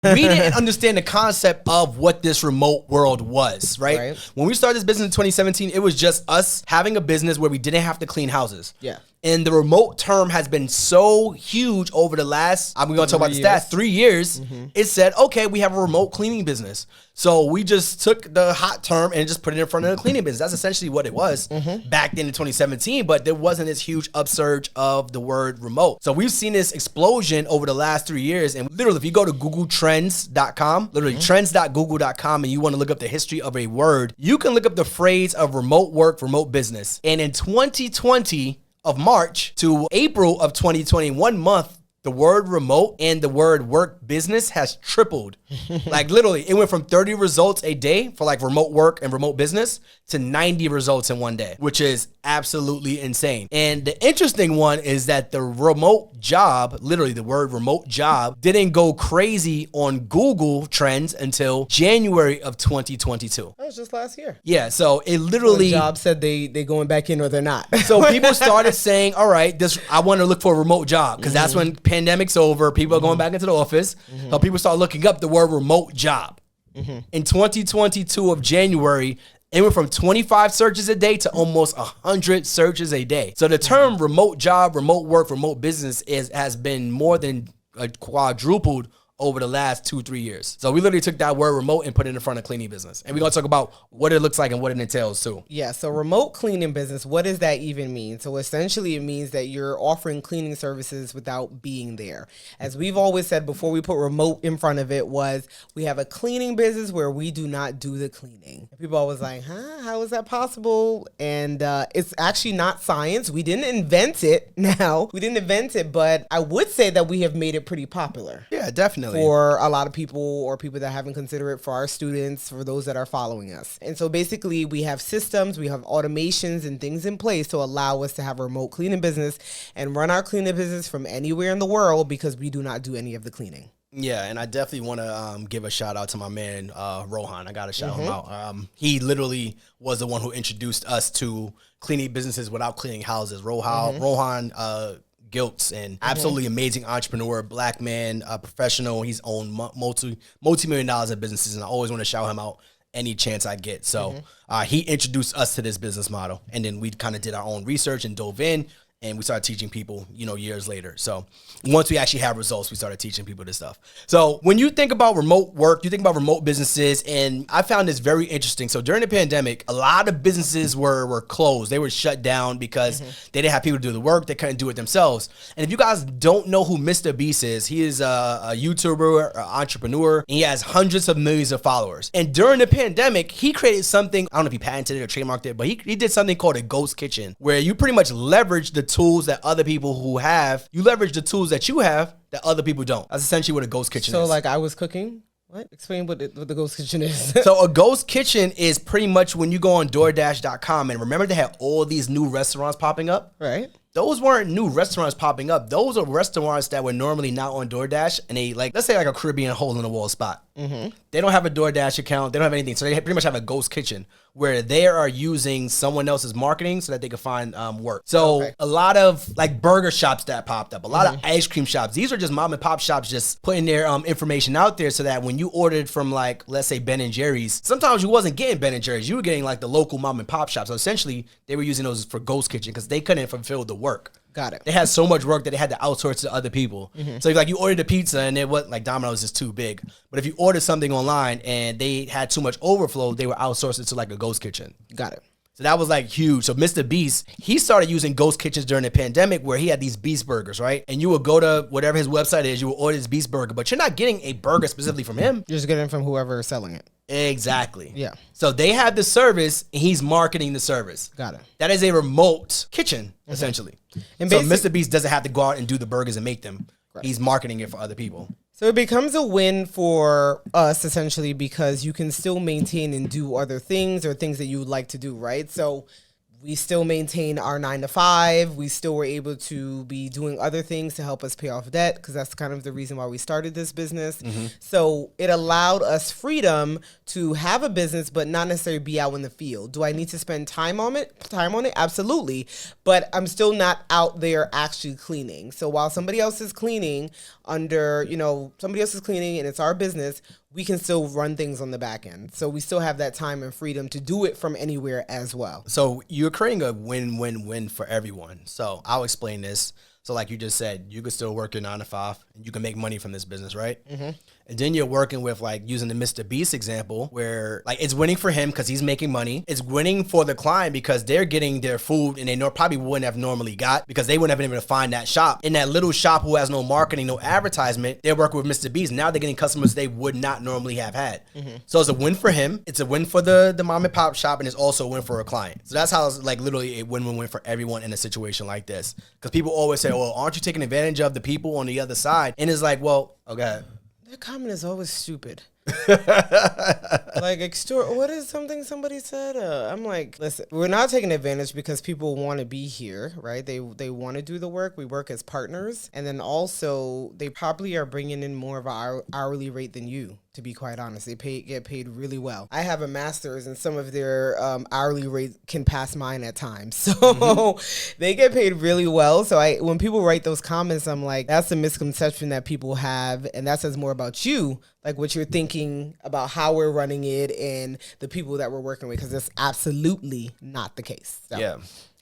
We didn't understand the concept of what this remote world was, right? When we started this business in 2017, it was just us having a business where we didn't have to clean houses. Yeah. And the remote term has been so huge over the last, I'm going to talk about the stats, 3 years. It said, okay, we have a remote cleaning business. So we just took the hot term and just put it in front of the cleaning business. That's essentially what it was back then in 2017, but there wasn't this huge upsurge of the word remote. So we've seen this explosion over the last 3 years. And literally, if you go to googletrends.com, literally trends.google.com, and you want to look up the history of a word, you can look up the phrase of remote work, remote business. And in 2020, of March to April of 2020, 1 month, the word remote and the word work business has tripled. Like literally, it went from 30 results a day for like remote work and remote business to 90 results in 1 day, which is absolutely insane. And the interesting one is that the remote job, literally the word remote job, didn't go crazy on Google Trends until January of 2022. That was just last year. Yeah, so it literally... The job said they going back in or they're not. So people started saying, all right, I want to look for a remote job because that's when pandemic's over. People are going back into the office. So people start looking up the word remote job. In 2022 of January, it went from 25 searches a day to almost 100 searches a day. So the term remote job, remote work, remote business has been more than quadrupled over the last 2-3 years. So we literally took that word remote and put it in front of cleaning business. And we're going to talk about what it looks like and what it entails too. Yeah, so remote cleaning business, what does that even mean? So essentially it means that you're offering cleaning services without being there. As we've always said before we put remote in front of it was we have a cleaning business where we do not do the cleaning. People always like, how is that possible? And it's actually not science. We didn't invent it now. We didn't invent it, but I would say that we have made it pretty popular. Yeah, definitely. For a lot of people or people that haven't considered it, for our students, for those that are following us. And so basically we have systems, we have automations and things in place to allow us to have a remote cleaning business and run our cleaning business from anywhere in the world because we do not do any of the cleaning. Yeah, and I definitely want to give a shout out to my man, Rohan. I got to shout him out. He literally was the one who introduced us to cleaning businesses without cleaning houses. Rohan Giltz, and absolutely amazing entrepreneur, black man, professional. He's owned multi-million dollars in businesses, and I always want to shout him out any chance I get. So he introduced us to this business model, and then we kind of did our own research and dove in, and we started teaching people, years later. So once we actually have results, we started teaching people this stuff. So when you think about remote work, you think about remote businesses, and I found this very interesting. So during the pandemic, a lot of businesses were closed. They were shut down because they didn't have people to do the work. They couldn't do it themselves. And if you guys don't know who Mr. Beast is, he is a YouTuber, an entrepreneur, and he has hundreds of millions of followers. And during the pandemic, he created something, I don't know if he patented it or trademarked it, but he did something called a ghost kitchen, where you pretty much leverage the tools that other people you leverage the tools that you have that other people don't. That's essentially what a ghost kitchen is. So like I was cooking. What? Explain what the ghost kitchen is. So a ghost kitchen is pretty much when you go on DoorDash.com, and remember they had all these new restaurants popping up? Right. Those weren't new restaurants popping up. Those are restaurants that were normally not on DoorDash, and they let's say like a Caribbean hole-in-the-wall spot. They don't have a DoorDash account. They don't have anything. So they pretty much have a ghost kitchen where they are using someone else's marketing so that they can find work. So a lot of like burger shops that popped up, a lot of ice cream shops. These are just mom and pop shops just putting their information out there so that when you ordered from like, let's say Ben and Jerry's, sometimes you wasn't getting Ben and Jerry's. You were getting like the local mom and pop shops. So essentially they were using those for ghost kitchen because they couldn't fulfill the work. Got it. They had so much work that they had to outsource to other people. So like you ordered a pizza and it wasn't like Domino's is too big. But if you ordered something online and they had too much overflow, they were outsourced it to like a ghost kitchen. Got it. So that was like huge. So Mr. Beast, he started using ghost kitchens during the pandemic where he had these Beast burgers, right? And you would go to whatever his website is, you would order this Beast burger, but you're not getting a burger specifically from him. You're just getting it from whoever is selling it. Exactly. Yeah. So they have the service and he's marketing the service. Got it. That is a remote kitchen, essentially. And so Mr. Beast doesn't have to go out and do the burgers and make them. Right. He's marketing it for other people. So it becomes a win for us, essentially, because you can still maintain and do other things or things that you would like to do, right? So We still maintain our 9 to 5. We still were able to be doing other things to help us pay off debt, because that's kind of the reason why we started this business. So it allowed us freedom to have a business, but not necessarily be out in the field. Do I need to spend time on it? Absolutely. But I'm still not out there actually cleaning. So while somebody else is cleaning under, somebody else is cleaning and it's our business, we can still run things on the back end. So we still have that time and freedom to do it from anywhere as well. So you're creating a win-win-win for everyone. So I'll explain this. So like you just said, you can still work your 9 to 5 and you can make money from this business, right? And then you're working with, like, using the Mr. Beast example, where like it's winning for him because he's making money. It's winning for the client because they're getting their food and they probably wouldn't have normally got, because they wouldn't have been able to find that shop. In that little shop who has no marketing, no advertisement, they're working with Mr. Beast. Now they're getting customers they would not normally have had. So it's a win for him. It's a win for the mom and pop shop, and it's also a win for a client. So that's how it's like literally a win-win-win for everyone in a situation like this. Because people always say, well, aren't you taking advantage of the people on the other side? And it's like, well, okay. That comment is always stupid. Like, what is something somebody said? I'm like, listen, we're not taking advantage because people want to be here, right? They want to do the work. We work as partners. And then also, they probably are bringing in more of an hourly rate than you, to be quite honest. They get paid really well. I have a master's, and some of their hourly rate can pass mine at times. So they get paid really well. So when people write those comments, I'm like, that's a misconception that people have, and that says more about you, like what you're thinking about how we're running it and the people that we're working with, because that's absolutely not the case. So. Yeah.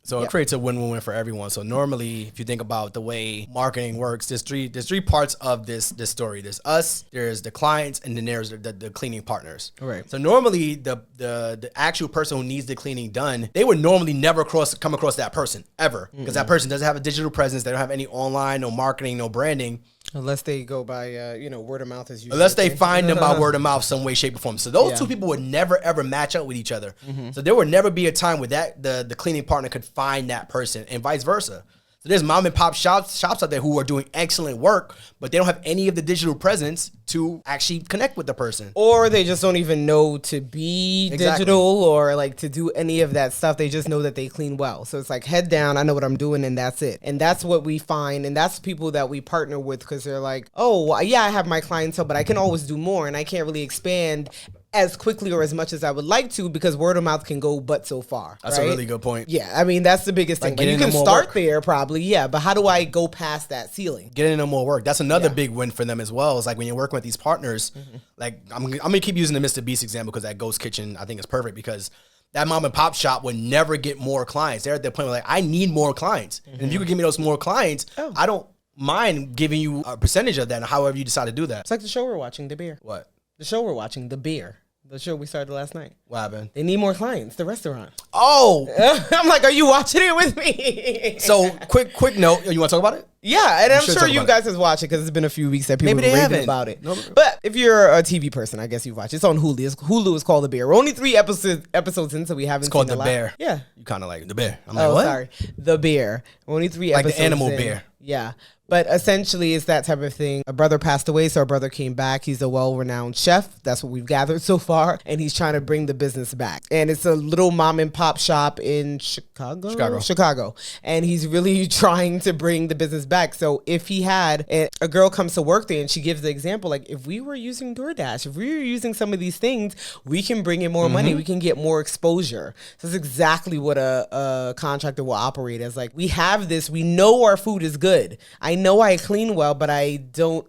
So it creates a win-win-win for everyone. So normally, if you think about the way marketing works, there's three parts of this story. There's us, there's the clients, and then there's the cleaning partners. Right. So normally, the actual person who needs the cleaning done, they would normally never come across that person ever, because that person doesn't have a digital presence. They don't have any online, no marketing, no branding. Unless they go by, word of mouth as usual. Unless they find them by word of mouth some way, shape, or form. So those two people would never, ever match up with each other. So there would never be a time where the cleaning partner could find that person, and vice versa. So there's mom and pop shops out there who are doing excellent work, but they don't have any of the digital presence to actually connect with the person. Or they just don't even know to be digital or like to do any of that stuff. They just know that they clean well. So it's like, head down, I know what I'm doing, and that's it. And that's what we find. And that's people that we partner with, because they're like, oh, well, yeah, I have my clientele, but I can always do more, and I can't really expand as quickly or as much as I would like to, because word of mouth can go but so far. That's a really good point. Yeah, I mean, that's the biggest thing. Like, you can start there probably, but how do I go past that ceiling? Getting them more work. That's another big win for them as well. It's like when you're working with these partners, like I'm going to keep using the Mr. Beast example, because that ghost kitchen I think is perfect, because that mom and pop shop would never get more clients. They're at the point where like, I need more clients. And if you could give me those more clients, I don't mind giving you a percentage of that, however you decide to do that. It's like the show we're watching, The Bear. What? The show we're watching, The Bear. The show we started last night. What happened? They need more clients. The restaurant. Oh, I'm like, are you watching it with me? So quick note. You want to talk about it? Yeah, and I'm sure you guys has watched it, because it's been a few weeks that people have raving about it. No. But if you're a TV person, I guess you've watched it. It's on Hulu. Hulu is called The Bear. We're only 3 episodes in, so we haven't. It's called seen The a Bear. lot. Yeah. You kind of like The Bear. I'm like, what? Sorry. The Bear. We're only 3 like episodes the animal in. bear. Yeah. But essentially, it's that type of thing. A brother passed away, so our brother came back. He's a well-renowned chef. That's what we've gathered so far. And he's trying to bring the business back. And it's a little mom and pop shop in Chicago. And he's really trying to bring the business back. So if he had a girl comes to work there, and she gives the example, like, if we were using DoorDash, if we were using some of these things, we can bring in more money. We can get more exposure. So that's exactly what a contractor will operate as. Like, we have this. We know our food is good. I know I clean well, but I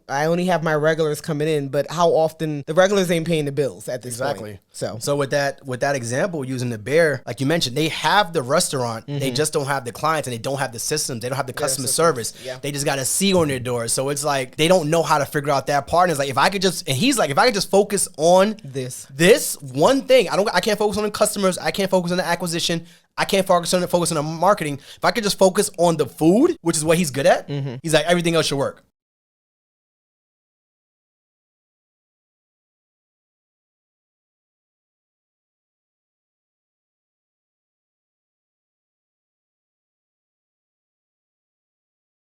only have my regulars coming in, but how often the regulars ain't paying the bills at this point. So with that example, using The Bear, like you mentioned, they have the restaurant, they just don't have the clients, and they don't have the systems, they don't have the customer service. They just got a C on their door. So it's like they don't know how to figure out that part. And it's like, if I could just focus on this one thing, I can't focus on the customers, I can't focus on the acquisition, I can't focus on the marketing. If I could just focus on the food, which is what he's good at, he's like, everything else should work.